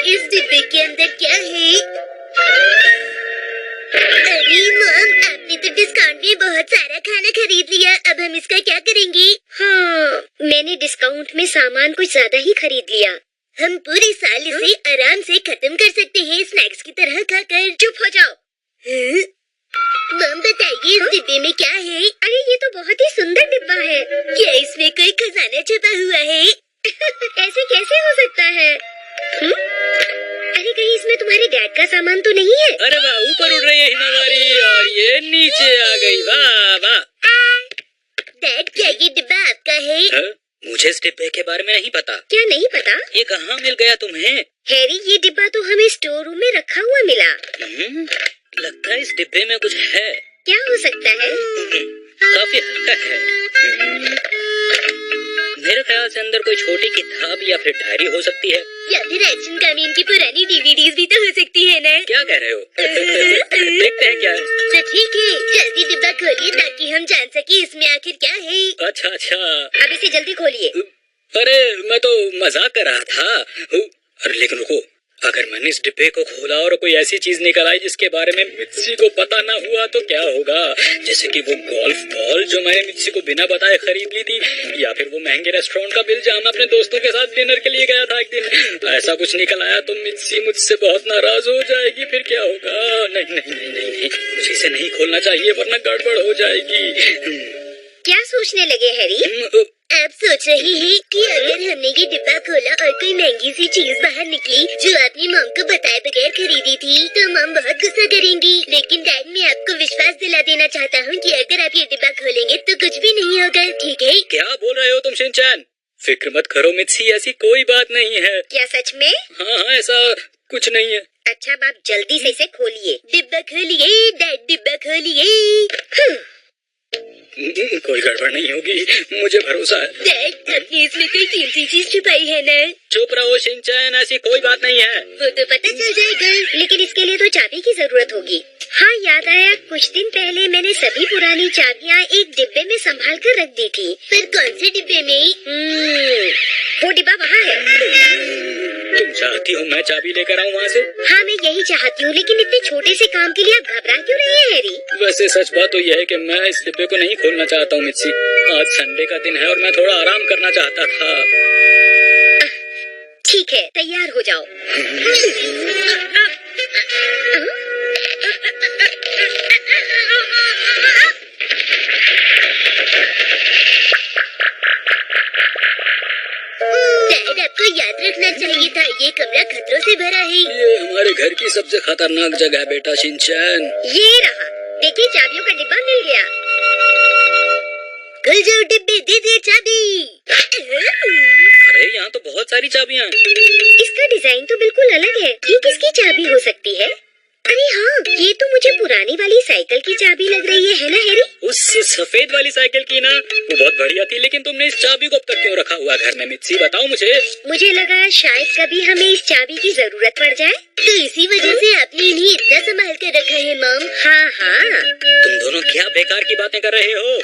इस डिब्बे के अंदर क्या है? अरे मॉम, आपने तो डिस्काउंट में बहुत सारा खाना खरीद लिया, अब हम इसका क्या करेंगे? हाँ, मैंने डिस्काउंट में सामान कुछ ज्यादा ही खरीद लिया। हम पूरे साल इसे आराम से खत्म कर सकते हैं, स्नैक्स की तरह खाकर। चुप हो जाओ। मॉम बताइए, इस डिब्बे में क्या है? अरे ये तो बहुत ही सुंदर डिब्बा है। क्या इसमें कोई खजाना छुपा हुआ है? ऐसे कैसे हो सकता है? अरे कहीं इसमें तुम्हारे डैड का सामान तो नहीं है? अरे वाह, ऊपर उड़ रही है हिमावारी और ये नीचे आ गई। वाह वाह। डैड, क्या ये डिब्बा आपका है? मुझे इस डिब्बे के बारे में नहीं पता। क्या नहीं पता? ये कहाँ मिल गया तुम्हें? हैरी, ये डिब्बा तो हमें स्टोर रूम में रखा हुआ मिला। लगता है इस डिब्बे में कुछ है। क्या हो सकता है? काफी हल्का है। मेरे ख्याल से अंदर कोई छोटी किताब या फिर डायरी हो सकती है, या फिर एक्शन कामीन की पुरानी डीवीडीज भी तो हो सकती है ना? क्या कह रहे हो? देखते हैं क्या है। तो ठीक है, जल्दी डिब्बा खोलिए ताकि हम जान सके इसमें आखिर क्या है। अच्छा। अब इसे जल्दी खोलिए। अरे मैं तो मजाक कर रहा था। अरे लेकिन रुको, अगर मैंने इस डिब्बे को खोला और कोई ऐसी चीज निकल आई जिसके बारे में मित्सी को पता ना हुआ तो क्या होगा? जैसे कि वो गोल्फ बॉल जो मैंने मित्सी को बिना बताए खरीद ली थी, या फिर वो महंगे रेस्टोरेंट का बिल जहाँ मैं अपने दोस्तों के साथ डिनर के लिए गया था एक दिन। ऐसा कुछ निकल आया तो मित्सी मुझसे बहुत नाराज हो जाएगी, फिर क्या होगा? नहीं, मुझे इसे नहीं खोलना चाहिए वरना गड़बड़ हो जाएगी। क्या सोचने लगे हैरी? आप सोच रही हैं कि अगर हमने ये डिब्बा खोला और कोई महंगी सी चीज बाहर निकली जो आपने मॉम को बताए बगैर खरीदी थी तो मॉम बहुत गुस्सा करेंगी। लेकिन डैड, मैं आपको विश्वास दिला देना चाहता हूँ कि अगर आप ये डिब्बा खोलेंगे तो कुछ भी नहीं होगा, ठीक है? क्या बोल रहे हो तुम शिनचैन? फिक्र मत करो मित्सी, ऐसी कोई बात नहीं है। क्या सच में? हाँ, ऐसा कुछ नहीं है। अच्छा, अब आप जल्दी से इसे खोलिए। डिब्बा खोलिए डैड, डिब्बा खोलिए। कोई गड़बड़ नहीं होगी, मुझे भरोसा है। डैड, आपने इसमें कोई कीमती चीज छुपाई है ना? चुप रहो शिनचैन, ऐसी कोई बात नहीं है। वो तो पता चल जाएगा, लेकिन इसके लिए तो चाबी की जरूरत होगी। हाँ, याद आया, कुछ दिन पहले मैंने सभी पुरानी चाबियाँ एक डिब्बे में संभाल कर रख दी थी। पर कौन से डिब्बे में? वो डिब्बा वहाँ है। तुम चाहती हो मैं चाबी लेकर आऊँ वहाँ से? हाँ, मैं यही चाहती हूँ, लेकिन इतने छोटे से काम के लिए आप घबरा क्यों रही हैं हैरी? वैसे सच बात तो यह है कि मैं इस डिब्बे को नहीं खोलना चाहता हूँ मित्सी। आज संडे का दिन है और मैं थोड़ा आराम करना चाहता था। ठीक है, तैयार हो जाओ। डैड, आपको याद रखना चाहिए था, ये कमरा खतरों से भरा है। ये हमारे घर की सबसे खतरनाक जगह है बेटा शिनचैन। ये रहा, देखिए चाबियों का डिब्बा मिल गया। खुल जाओ डिब्बे, दे दे चाबी। अरे यहाँ तो बहुत सारी चाबियाँ हैं। इसका डिजाइन तो बिल्कुल अलग है, ये किसकी चाबी हो सकती है? अरे हाँ, ये तो मुझे पुरानी वाली साइकिल की चाबी लग रही है ना हैरी? उस सफेद वाली साइकिल की ना, वो बहुत बढ़िया थी, लेकिन तुमने इस चाबी को अब तक क्यों रखा हुआ घर में मित्सी, बताओ मुझे। मुझे लगा शायद कभी हमें इस चाबी की जरूरत पड़ जाए, तो इसी वजह से आपने इन्हें इतना संभाल कर रखा है मॉम। हाँ। तुम दोनों क्या बेकार की बातें कर रहे हो?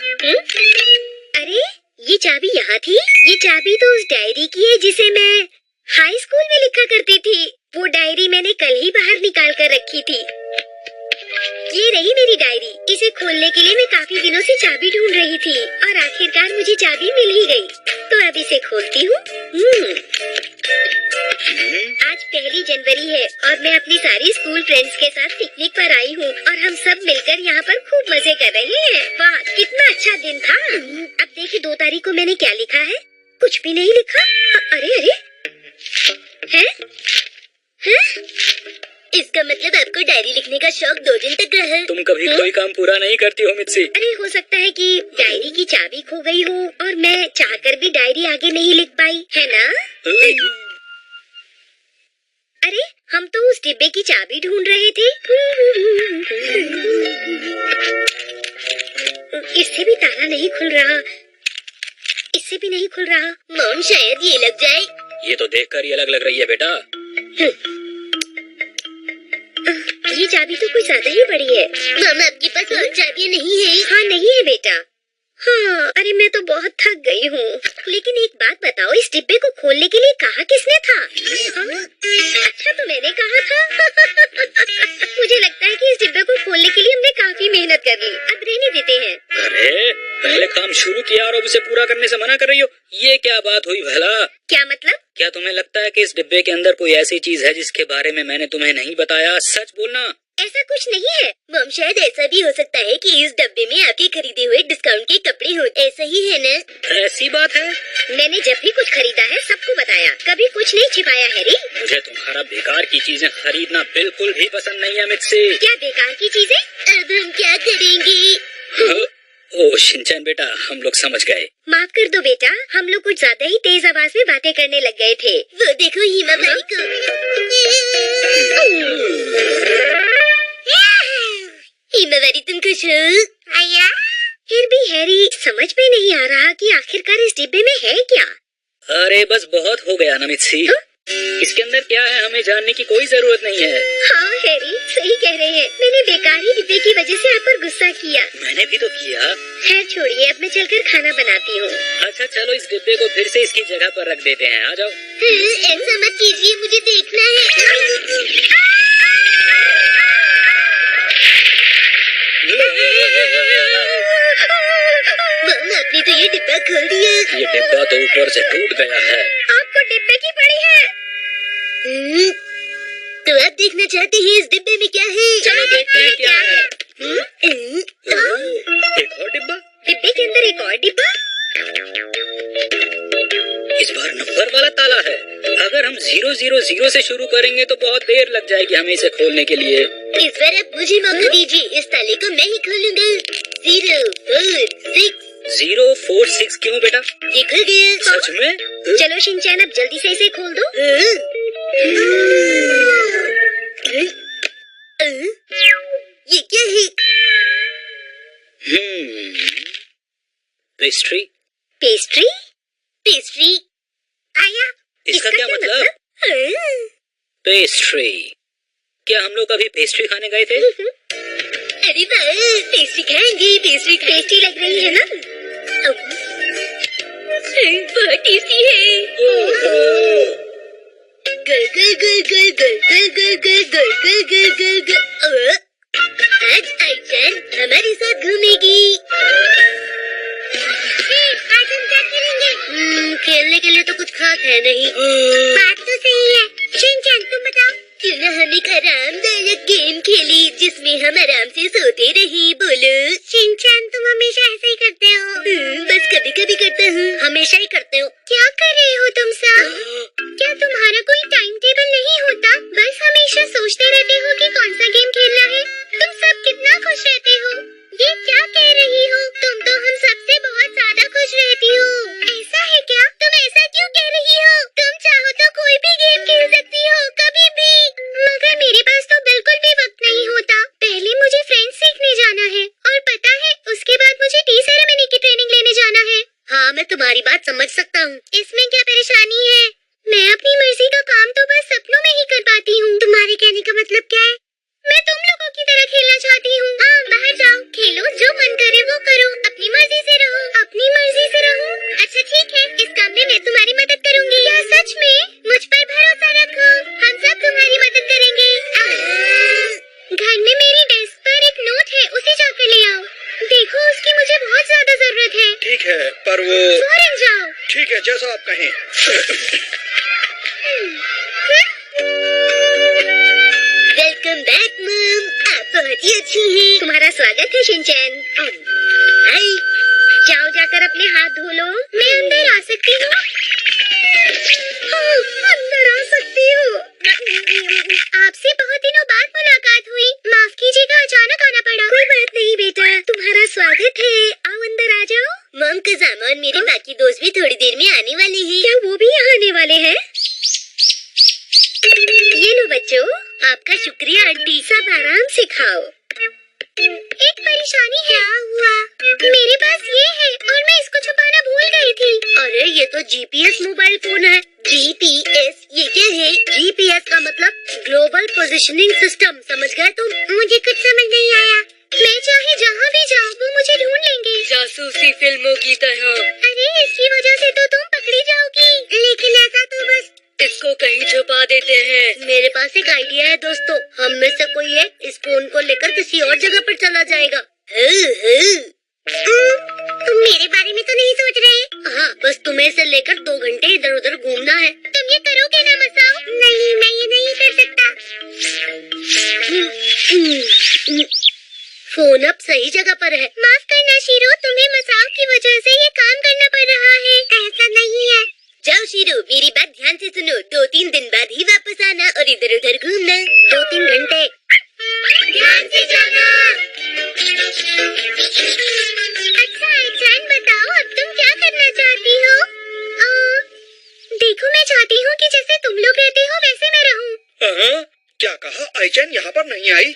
अरे ये चाबी यहाँ थी। ये चाबी तो उस डायरी की है जिसे मैं हाई स्कूल में लिखा करती थी। वो डायरी मैंने कल ही बाहर निकाल कर रखी थी। ये रही मेरी डायरी। इसे खोलने के लिए मैं काफी दिनों से चाबी ढूंढ रही थी और आखिरकार मुझे चाबी मिल ही गई। तो अब इसे खोलती हूँ। आज 1 जनवरी है और मैं अपनी सारी स्कूल फ्रेंड्स के साथ पिकनिक पर आई हूँ और हम सब मिलकर यहाँ पर खूब मजे कर रहे हैं। वाह, कितना अच्छा दिन था। अब देखिए 2 तारीख को मैंने क्या लिखा है? कुछ भी नहीं लिखा। अरे हैं? इसका मतलब आपको डायरी लिखने का शौक 2 दिन तक रहा। तुम कभी कोई काम पूरा नहीं करती हो मित्सी। अरे हो सकता है कि डायरी की चाबी खो गई हो और मैं चाहकर भी डायरी आगे नहीं लिख पाई, है ना? अरे हम तो उस डिब्बे की चाबी ढूंढ रहे थे। इससे भी ताला नहीं खुल रहा, इससे भी नहीं खुल रहा। मॉम, शायद ये लग जाए। ये तो देखकर ही अलग लग रही है बेटा। ये चाबी तो कुछ ज्यादा ही बड़ी है। मॉम, आपके पास और चाबियां नहीं है? हाँ, नहीं है बेटा। हाँ, अरे मैं तो बहुत थक गई हूँ। लेकिन एक बात बताओ, इस डिब्बे को खोलने के लिए कहा किसने था? अच्छा शुरू किया और अब उसे पूरा करने से मना कर रही हो, ये क्या बात हुई भला? क्या मतलब? क्या तुम्हें लगता है कि इस डिब्बे के अंदर कोई ऐसी चीज है जिसके बारे में मैंने तुम्हें नहीं बताया? सच बोलना। ऐसा कुछ नहीं है मम, शायद ऐसा भी हो सकता है कि इस डब्बे में आपके खरीदे हुए डिस्काउंट के कपड़े हो। ऐसा ही है ना? ऐसी बात है? मैंने जब भी कुछ खरीदा है सबको बताया, कभी कुछ नहीं छिपाया हैरी। मुझे तुम्हारा बेकार की चीजें खरीदना बिल्कुल भी पसंद नहीं है मित्सी। क्या बेकार की चीजें? अब हम क्या करेंगे? ओ शिनचैन बेटा, हम लोग समझ गए। माफ कर दो बेटा, हम लोग कुछ ज्यादा ही तेज आवाज में बातें करने लग गए थे। वो देखो हिमावारी को। हिमावारी तुम खुश हो? आया? फिर भी हैरी समझ में नहीं आ रहा कि आखिरकार इस डिब्बे में है क्या? अरे बस बहुत हो गया ना मित्सी। इसके अंदर क्या है हमें जानने की कोई जरूरत नहीं है। हाँ हैरी सही कह रहे हैं, मैंने बेकार ही डिब्बे की वजह से आप पर गुस्सा किया। मैंने भी तो किया। खैर छोड़िए, अब मैं चलकर खाना बनाती हूँ। अच्छा चलो इस डिब्बे को फिर से इसकी जगह पर रख देते हैं, आ जाओ। ऐसा मत कीजिए, मुझे देखना है। मम्मा आपने तो ये डिब्बा खोल दिया। ये डिब्बा तो ऊपर से टूट गया है। आपको डिब्बे की पड़ी है। तो आप देखना चाहते हैं इस डिब्बे में क्या है? चलो देखते हैं क्या है। है। एक और डिब्बा। डिब्बे के अंदर एक और डिब्बा। इस बार नंबर वाला ताला है। अगर हम 000 से शुरू करेंगे तो बहुत देर लग जाएगी हमें इसे खोलने के लिए। इस बार आप मुझे मौका दीजिए, इस ताले को मैं ही खोलूंगा। 046। 046 क्यों बेटा? ये खुल गया। सच में? चलो शिनचैन अब जल्दी से इसे खोल दो। ये क्या है? पेस्ट्री। पेस्ट्री? पेस्ट्री? आया? इसका क्या मतलब? पेस्ट्री। क्या हम लोग कभी पेस्ट्री खाने गए थे? अरे वाह, पेस्ट्री खाएंगे। पेस्ट्री टेस्टी लग रही है ना? बहुत टेस्टी है। गल गल गल गल गल गल गल गल गल गल गल गल गल। आज आइचन हमारे साथ घूमेगी। आज हम क्या खेलेंगे? खेलने के लिए तो कुछ खास है नहीं। बात तो सही है। शिनचैन तुम बताओ, क्यों न हम एक आरामदायक गेम खेली जिसमें हम आराम से सोते रहे। बोलो शिनचैन, तुम हमेशा ऐसे ही करते हो। बस कभी कभी करता हूँ। हमेशा ही करते हो? क्या कर रहे हो तुम सब? क्या तुम्हारा कोई टाइम टेबल नहीं होता? बस हमेशा सोचते रहते हो कि कौन सा गेम खेलना है। तुम सब कितना खुश रहते हो। ये क्या कह रही हो? तुम तो हम सबसे बहुत ज्यादा खुश रहती हो। ऐसा है क्या? तुम ऐसा क्यों कह रही हो? तुम चाहो तो कोई भी गेम खेल सकती हो, कभी भी। मगर मेरे पास तो बिल्कुल भी वक्त नहीं होता। पहले मुझे फ्रेंच सीखने जाना है और पता है उसके बाद मुझे टी सेरेमनी की ट्रेनिंग लेने जाना है। हाँ मैं तुम्हारी बात समझ सकता हूँ। इसमें क्या परेशानी है? मैं अपनी मर्जी का काम तो बस सपनों में ही कर पाती हूँ। तुम्हारे कहने का मतलब क्या है? मैं तुम लोगों की तरह खेलना चाहती हूँ। हाँ बाहर जाओ, खेलो, जो मन करे वो करो, अपनी मर्जी से रहो। अपनी मर्जी से रहो? अच्छा ठीक है, इस काम में मैं तुम्हारी मदद करूँगी। क्या सच में? मुझ पर भरोसा रखो, हम सब तुम्हारी मदद करेंगे। घर में मेरी डेस्क पर एक नोट है, उसे जाकर ले आओ। देखो उसकी मुझे बहुत ज्यादा जरूरत है। ठीक है पर वो। फौरन जाओ। ठीक है जैसा आप कहें। वेलकम बैक मम, आप बहुत ही अच्छी हैं। तुम्हारा स्वागत है शिनचैन। जाओ जाकर अपने हाथ धो लो। मैं अंदर आ सकती हूँ? हाँ, अंदर आ सकती हो। आपसे बहुत दिनों बाद मुलाकात हुई। माफ कीजिएगा, अचानक आना पड़ा। कोई बात नहीं बेटा, तुम्हारा स्वागत है। आओ अंदर आ जाओ। मम कज़ामा और मेरे बाकी दोस्त भी थोड़ी देर में आने वाले हैं। क्या वो भी यहाँ आने वाले हैं? ये लो बच्चों, आपका शुक्रिया आंटी। सब आराम से खाओ। एक परेशानी है। क्या हुआ? मेरे पास ये है और मैं इसको छुपाना भूल गई थी। अरे ये तो जीपीएस मोबाइल फोन है। जीपीएस? ये क्या है? जीपीएस का मतलब ग्लोबल पोजिशनिंग सिस्टम, समझ गए तुम? मुझे कुछ समझ नहीं आया। मैं चाहे जहाँ भी जाऊँ वो मुझे ढूंढ लेंगे, जासूसी फिल्मों की तरह। अरे इसकी वजह से तो तुम पकड़ी जाओगी। लेकिन ऐसा तो बस इसको कहीं छुपा देते हैं। मेरे पास एक आइडिया है दोस्तों। हम में से कोई एक इस फोन को लेकर किसी और जगह पर चला जाएगा। तुम मेरे बारे में तो नहीं सोच रहे? हाँ, बस तुम्हें से लेकर 2 घंटे इधर उधर घूमना है। तुम ये करोगे ना मसाओ? नहीं, मैं ये नहीं कर सकता। फोन अब सही जगह पर है। माफ करना शीरो, तुम्हें मसाओ की वजह से ये काम करना पड़ रहा है। ऐसा नहीं है। जाओ शीरो, मेरी बात ध्यान से सुनो। 2-3 दिन बाद ही वापस आना और इधर उधर घूमना। 2-3 घंटे ध्यान से जाना। अच्छा आईचैन, बताओ अब तुम क्या करना चाहती हो? देखो, मैं चाहती हूँ कि जैसे तुम लोग रहते हो वैसे मैं रहूँ। क्या कहा? आईचैन यहाँ पर नहीं आई?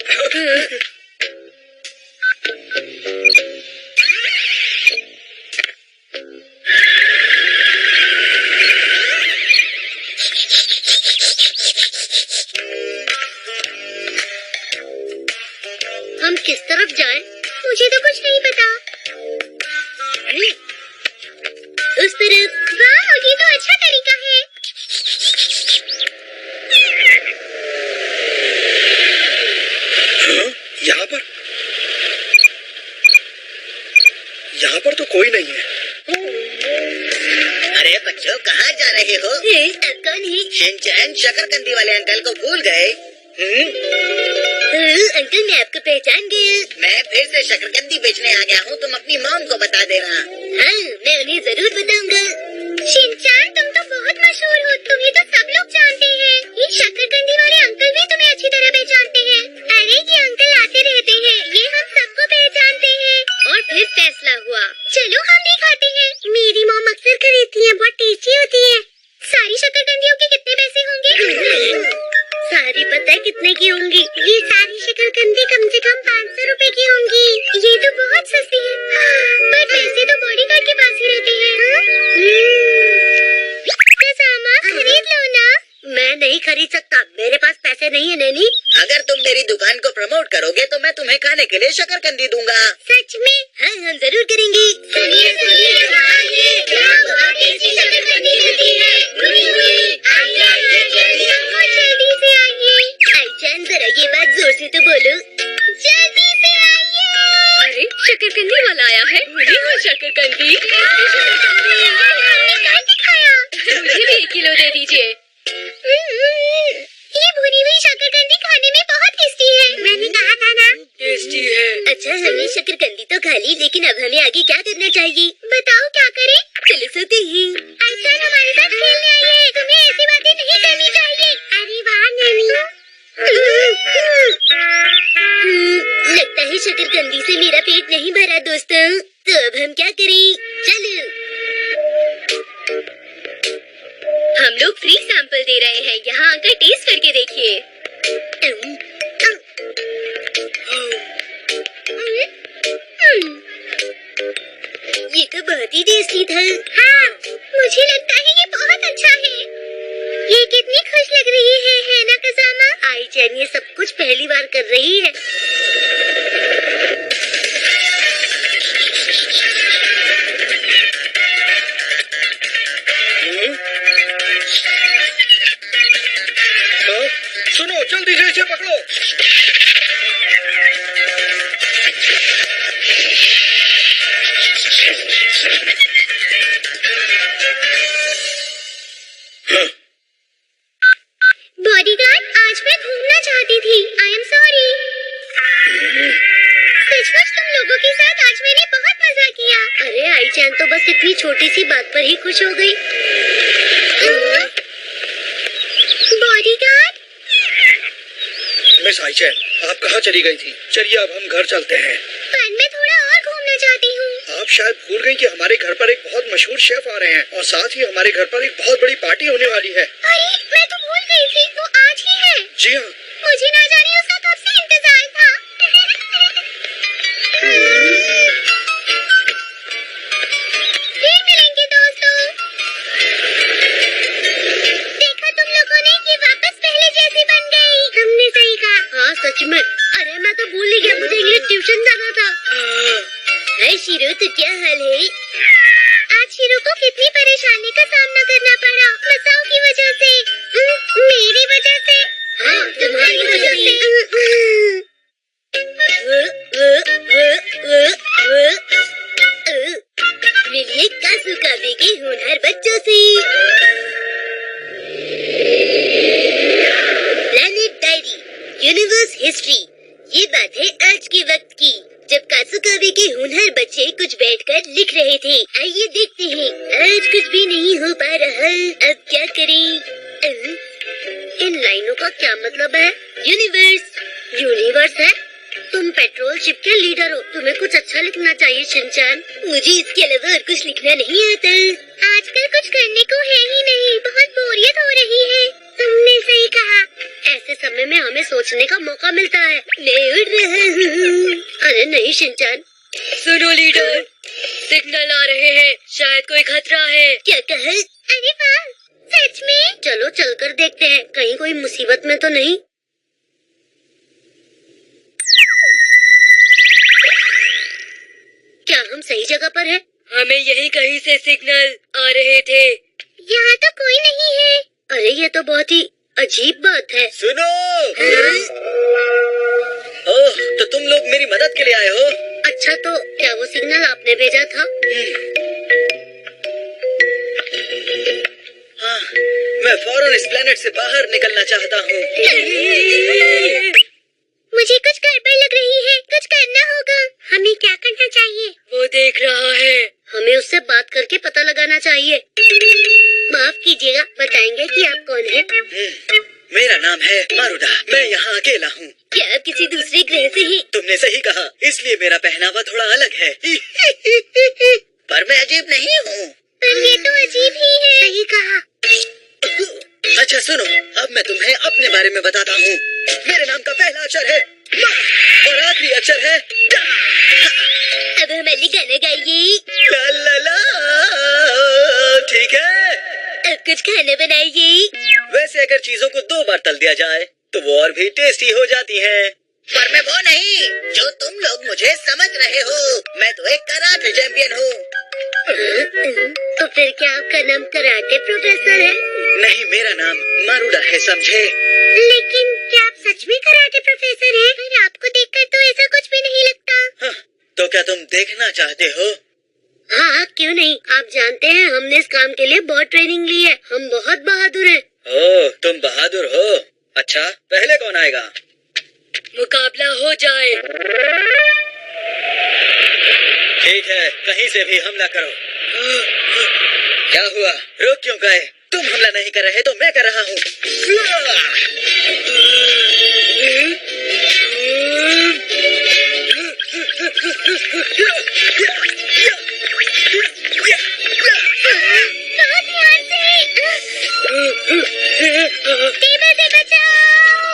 हम किस तरफ जाएं? मुझे तो कुछ नहीं पता। उस तरफ। वाह, ये तो अच्छा तरीका है। यहाँ पर तो कोई नहीं है। अरे बच्चों, कहाँ जा रहे हो? कौन है? शिनचैन शकरकंदी वाले अंकल को भूल गए? अंकल, मैं आपको पहचान गया। मैं फिर से शकरकंदी बेचने आ गया हूँ, तुम अपनी मॉम को बता देना। हाँ, मैं उन्हें जरूर बताऊंगा। शिनचैन, तुम तो बहुत मशहूर हो, तुम्हें तो सब लोग जानते हैं। ये शकरकंदी वाले अंकल भी तुम्हें अच्छी तरह पहचानते हैं। अरे ये अंकल आते रहते हैं, ये हम सबको पहचानते हैं। और फिर फैसला हुआ, चलो हम भी खाते हैं। मेरी मॉम अक्सर खरीदती है, बहुत टेस्टी होती है। सारी शकरकंदियों के कितने पैसे होंगे? सारी पता है कितने की होंगी? ये सारी शकरकंदी कम से कम 500 रुपए की होंगी। ये तो बहुत सस्ती है। पर पैसे तो बॉडीगार्ड के पास ही रहते हैं। कसामा, खरीद लो ना। मैं नहीं खरीद सकता, मेरे पास पैसे नहीं है नैनी। अगर तुम मेरी दुकान को प्रमोट करोगे तो मैं तुम्हें खाने के लिए शकरकंदी दूंगा। सच में? हाँ, हम जरूर करेंगे। सुनिए सुनिए, यहाँ बहुत टेस्टी शकरकंदी मिलती है। आइए आइए, जल्दी बहुत जल्दी से आइए। आईचैन, जरा ये बात जोर से तो बोलो। जल्दी से आइए। अरे, शकरकंदी वाला आया है। मुझे वो शकरकंदी। हमने क्या दिखाया? मुझे भी 1 किलो दे दीजिए। ये भुनी हुई शकरकंदी खाने में बहुत टेस्टी है। मैंने कहा था ना, टेस्टी है। अच्छा, हमने शकरकंदी तो खा ली, लेकिन अब हमें आगे क्या करना चाहिए? बताओ क्या करें? चलो सोते हैं। आईचैन, हमारे साथ खेलने आइए। तुम्हें ऐसी बातें नहीं करनी चाहिए। अरे वाह नैनी। लगता है शकरकंदी से मेरा पेट नहीं भरा दोस्तों। तो अब हम क्या करें? चलो, हम लोग फ्री सैंपल दे रहे हैं। यहाँ आकर टेस्ट करके देखिए। ये तो बहुत ही टेस्टी था। हाँ, मुझे लगता है ये बहुत अच्छा है। ये कितनी खुश लग रही है ना कसामा? आईचैन ये सब कुछ पहली बार कर रही है। सुनो, जल्दी से इसे पकड़ो। बॉडीगार्ड, आज मैं घूमना चाहती थी। I am sorry. सचमुच तुम लोगों के साथ आज मैंने बहुत मजा किया। अरे आईचैन तो बस इतनी छोटी सी बात पर ही खुश हो गई। बॉडीगार्ड, मिस आईचैन, आप कहाँ चली गई थी? चलिए अब हम घर चलते हैं। पर मैं थोड़ा और घूमना चाहती हूँ। आप शायद भूल गई कि हमारे घर पर एक बहुत मशहूर शेफ आ रहे हैं और साथ ही हमारे घर पर एक बहुत बड़ी पार्टी होने वाली है। अरे, मैं तो भूल गई थी, वो आज ही है। जी हाँ। मुझे ना जाने उसका कब से इंतजार था। फिर मिलेंगे दोस्तों। देखा तुम लोगों ने, ये वापस पहले जैसी बन गई। हमने सही कहा। हाँ सच में। अरे मैं तो भूल ही गया, मुझे इंग्लिश ट्यूशन जाना था। हाय शीरो, तो क्या हाल है? आज शीरो को कितनी परेशानी का सामना करना पड़ा मसाओ की वजह से। Universe history. ये बात है आज के वक्त की, जब कासुकाबे के होनहार बच्चे कुछ बैठकर लिख रहे थे। आइए देखते हैं, आज कुछ भी नहीं हो पा रहा, अब क्या करें? इन लाइनों का क्या मतलब है? यूनिवर्स है? तुम पेट्रोल शिप के लीडर हो, तुम्हें कुछ अच्छा लिखना चाहिए शिनचैन। मुझे इसके अलावा और कुछ लिखना नहीं आता। आजकल कुछ करने को है ही नहीं, बहुत बोरियत हो रही है। तुमने सही कहा, ऐसे समय में हमें सोचने का मौका मिलता है। मैं उड़ रहा हूँ। अरे नहीं शिनचैन। सुनो लीडर, सिग्नल आ रहे हैं, शायद कोई खतरा है। क्या कहा? अरे वाह, सच में? चलो चलकर देखते हैं, कहीं कोई मुसीबत में तो नहीं। क्या हम सही जगह पर हैं? हमें यही कहीं से सिग्नल आ रहे थे। यहाँ तो कोई नहीं है। अरे ये तो बहुत ही अजीब बात है। सुनो। ओह, तो तुम लोग मेरी मदद के लिए आए हो? अच्छा, तो क्या वो सिग्नल आपने भेजा था? हाँ, मैं फौरन इस प्लेनेट से बाहर निकलना चाहता हूँ। मुझे कुछ गड़बड़ लग रही है, कुछ करना होगा। हमें क्या करना चाहिए? वो देख रहा है। हमें उससे बात करके पता लगाना चाहिए। माफ कीजिएगा, बताएंगे कि आप कौन हैं? मेरा नाम है मारुदा, मैं यहाँ अकेला हूँ। क्या आप किसी दूसरे ग्रह से हैं? तुमने सही कहा, इसलिए मेरा पहनावा थोड़ा अलग है। पर मैं अजीब नहीं हूँ। पर ये तो अजीब ही है। सही कहा। अच्छा सुनो, अब मैं तुम्हें अपने बारे में बताता हूँ। मेरे नाम का पहला अक्षर है म और आखिरी अक्षर है ड। अब हमारे गाना गाइए। ला ला ला, ठीक है। अब कुछ खाना बनाइए। वैसे अगर चीजों को 2 बार तल दिया जाए तो वो और भी टेस्टी हो जाती हैं। पर मैं वो नहीं जो तुम लोग मुझे समझ रहे हो। मैं तो एक कराटे चैंपियन हूँ। तो फिर क्या आपका नाम कराटे प्रोफेसर है? नहीं, मेरा नाम मारुदा है, समझे? लेकिन क्या आप सच में कराटे प्रोफेसर हैं? पर आपको देखकर तो ऐसा कुछ भी नहीं लगता। हाँ, तो क्या तुम देखना चाहते हो? हाँ, क्यों नहीं। आप जानते हैं, हमने इस काम के लिए बहुत ट्रेनिंग ली है। हम बहुत बहादुर हैं। ओह, तुम बहादुर हो। अच्छा, पहले कौन आएगा? मुकाबला हो जाए। ठीक है, कहीं से भी हमला करो। क्या हुआ? रुक क्यों गए? तुम हमला नहीं कर रहे तो मैं कर रहा हूँ। बहुत ध्यान से। टेबल से बचाओ।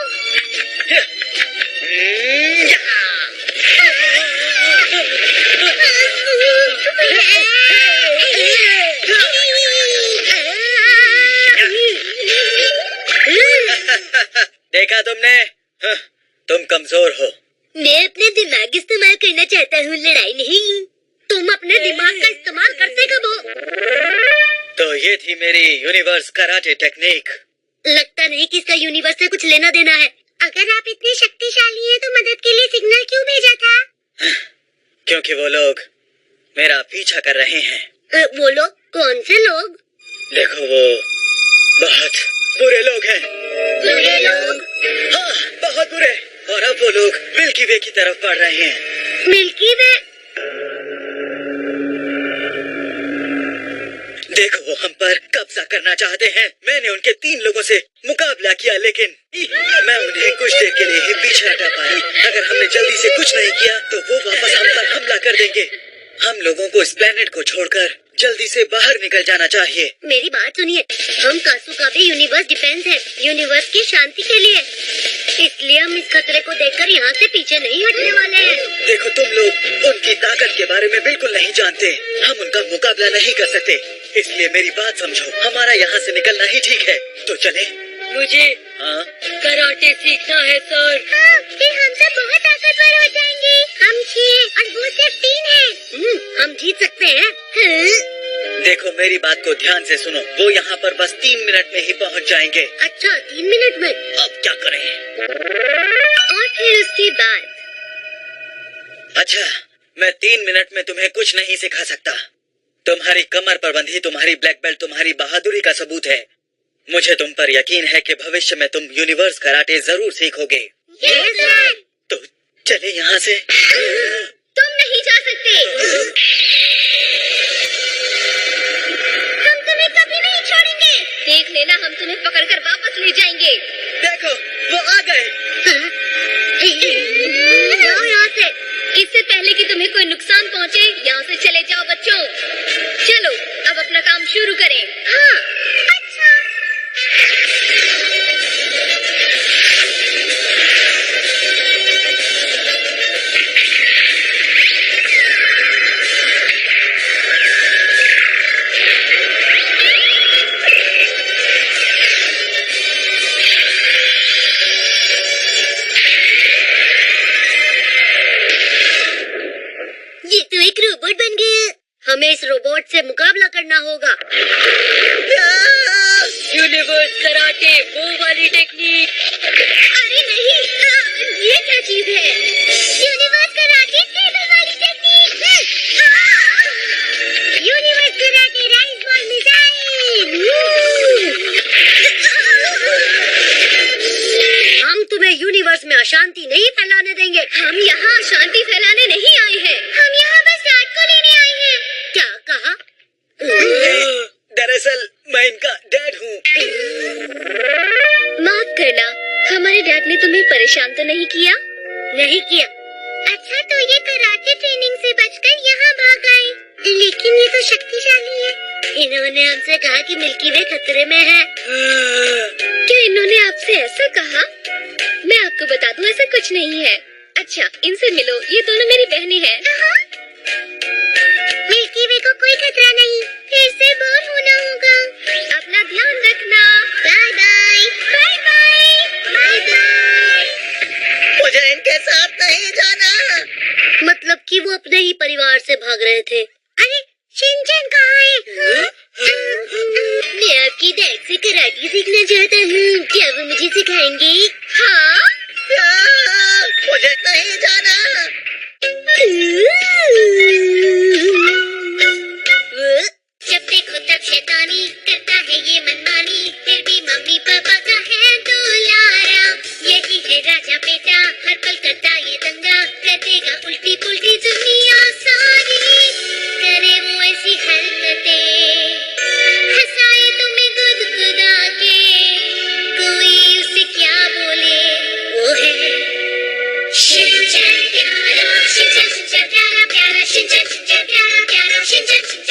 देखा तुमने? हाँ, तुम कमजोर हो। मैं अपने दिमाग इस्तेमाल करना चाहता हूँ, लड़ाई नहीं। तुम अपने दिमाग का इस्तेमाल करते कब हो? तो ये थी मेरी यूनिवर्स कराटे टेक्निक। लगता नहीं कि इसका यूनिवर्स से कुछ लेना देना है। अगर आप इतने शक्तिशाली हैं तो मदद के लिए सिग्नल क्यों भेजा था? क्योंकि वो लोग मेरा पीछा कर रहे हैं। वो लोग? कौन से लोग? देखो, वो बहुत बुरे लोग हैं। बुरे लोग? हाँ, बहुत बुरे। और अब वो लोग मिल्की वे की तरफ बढ़ रहे हैं। मिल्की वे? देखो, वो हम पर कब्जा करना चाहते हैं। मैंने उनके 3 लोगों से मुकाबला किया, लेकिन मैं उन्हें कुछ देर के लिए ही पीछे हटा पाया। अगर हमने जल्दी से कुछ नहीं किया तो वो वापस हम पर हमला कर देंगे। हम लोगों को इस प्लेनेट को छोड़कर जल्दी से बाहर निकल जाना चाहिए। मेरी बात सुनिए, हम कासुकाबे यूनिवर्स डिफेंस है, यूनिवर्स की शांति के लिए। इसलिए हम इस खतरे को देखकर यहाँ से पीछे नहीं हटने वाले हैं। देखो, तुम लोग उनकी ताकत के बारे में बिल्कुल नहीं जानते। हम उनका मुकाबला नहीं कर सकते, इसलिए मेरी बात समझो। हमारा यहाँ से निकलना ही ठीक है। तो चले। मुझे हाँ, कराटे सीखना है सर। हाँ, फिर हम सब बहुत ताकतवर हो जाएंगे। हम 6 हैं और वो सिर्फ 3 हैं। हम जीत सकते हैं। देखो, मेरी बात को ध्यान से सुनो। वो यहाँ पर बस 3 मिनट में ही पहुँच जाएंगे। अच्छा, 3 मिनट में? अब क्या करें? और फिर उसके बाद? अच्छा, मैं 3 मिनट में तुम्हें कुछ नहीं सिखा सकता। तुम्हारी कमर पर बंधी तुम्हारी ब्लैक बेल्ट तुम्हारी बहादुरी का सबूत है। मुझे तुम पर यकीन है कि भविष्य में तुम यूनिवर्स कराटे जरूर सीखोगे। Yes sir. तो चले यहाँ से। तुम नहीं जा सकते। हम तुम्हें कभी नहीं छोड़ेंगे। देख लेना, हम तुम्हें पकड़कर वापस ले जाएंगे। देखो वो आ गए। जाओ यहाँ से। इससे पहले कि तुम्हें कोई नुकसान पहुँचे, यहाँ से चले जाओ बच्चों। चलो अब अपना काम शुरू करें। हाँ, अच्छा। ये तो एक रोबोट बन गया। हमें इस रोबोट से मुकाबला करना होगा। यूनिवर्स कराटे, वो वाली टेक्निक। अरे नहीं, ये क्या चीज है? यूनिवर्स कराटे सेबर वाली technique. Universe karate rise ball missile. हम तुम्हें यूनिवर्स में अशांति नहीं फैलाने देंगे। हम यहाँ शांति फैलाने नहीं आए हैं। हम यहाँ बस डैड को लेने आए हैं। क्या कहा? दरअसल मैं इनका डैड हूँ। माफ करना, हमारे डैड ने तुम्हें परेशान तो नहीं किया? नहीं किया। अच्छा, तो ये कराटे ट्रेनिंग से बचकर यहाँ भाग गए। लेकिन ये तो शक्तिशाली है। इन्होंने हमसे कहा कि मिल्की वे खतरे में है। क्या इन्होंने आपसे ऐसा कहा? मैं आपको बता दूं, ऐसा कुछ नहीं है। अच्छा, इनसे मिलो, ये दोनों मेरी बहनें हैं। मिल्की वे को कोई खतरा नहीं, फिर से बोर होना होगा। अपना ध्यान रखना। Bye bye. Bye bye. Bye bye. मुझे इनके साथ नहीं जाना। मतलब कि वो अपने ही परिवार से भाग रहे थे। अरे शिनचैन कहाँ है? मैं आपकी डैड से कराटे सीखना चाहता हूँ। क्या वो मुझे सिखाएंगे? हाँ। मुझे नहीं जाना। जब देखो तब शैतानी करता है ये मनमानी, फिर भी मम्मी पापा का है दुलारा। यही है राजा बेटा, हर पल करता ये दंगा, कर देगा उल्टी पुल्टी दुनिया सारी। करे वो ऐसी हरकतें, हंसाए तुम्हें गुदगुदा के, कोई उसे क्या बोले, वो है शिनचैन प्यारा, शिनचैन शिनचैन प्यारा प्यारा, शिनचैन शिनचैन प्यारा प्यारा, शिनचैन शिनचैन